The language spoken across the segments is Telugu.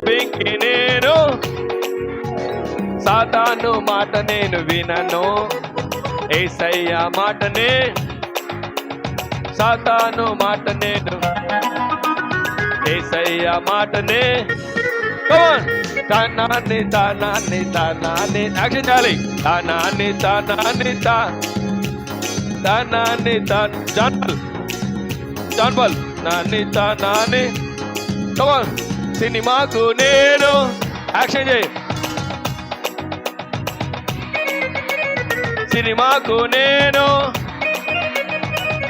వెంకి నేను సాతాను మాట నేను వినను, యేసయ్య మాటనే సాతాను మాట నేను, యేసయ్య మాటనే. తానాన్ని తానాన్ని తానాన్ని యాక్షన్ చేయాలి. తానాన్ని తానాన్ని తానాన్ని జాన్బల్ నాన్ని తానాన్ని. కమాన్ సినిమాకు నేను యాక్షన్ చేయి. సినిమాకు నేను,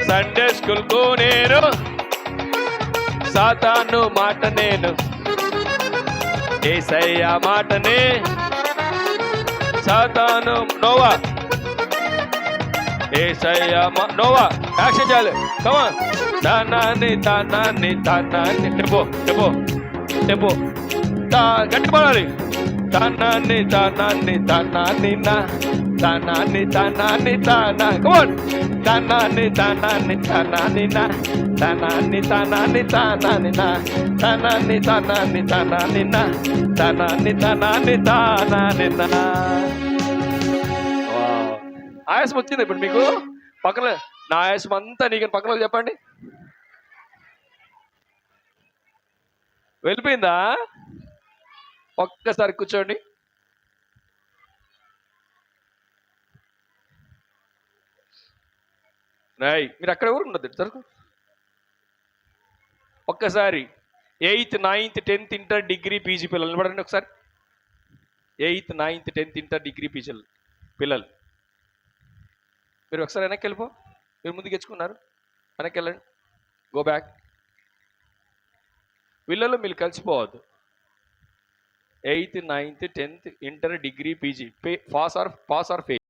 సండే స్కూల్కు నేను, సాతాను మాట నేను, యేసయ్య మాటనే సాతాను. నోవా యేసయ్య నోవా యాక్షన్ చేయాలి. కమాన్ తానాన్ని తానాన్ని తానాన్ని. టెంపో టెంపో టెంపో గట్టి పడాలి. తానాన్ని తానాన్ని తానాన్ని నా తానాన్ని తానాన్ని తానా. కమాన్ తానాన్ని తానాన్ని తానాన్ని నా తానాన్ని తానాన్ని తానాన్ని నా తానాన్ని తానాన్ని తానాన్ని నా తానాన్ని తానాన్ని తానాన్ని నా. ఆయాసం వచ్చింది ఇప్పుడు మీకు? పక్కన నా ఆయాసం అంతా నీకు పక్కన చెప్పండి. వెళ్ళిపోయిందా? ఒక్కసారి కూర్చోండి. రాయ్ మీరు అక్కడ ఎవరు ఉండదు జరుగు. ఒక్కసారి 8th 9th 10th inter degree PG పిల్లలు నిలబడండి ఒకసారి. 8th 9th 10th inter degree PG పిల్లలు మీరు ఒకసారి వెనక్కి వెళ్ళిపో. మీరు ముందుకు తెచ్చుకున్నారు, వెనక్కి వెళ్ళండి. Go back. పిల్లలు మీరు కలిసిపోవద్దు. 8th 9th 10th inter degree PG pass or fail.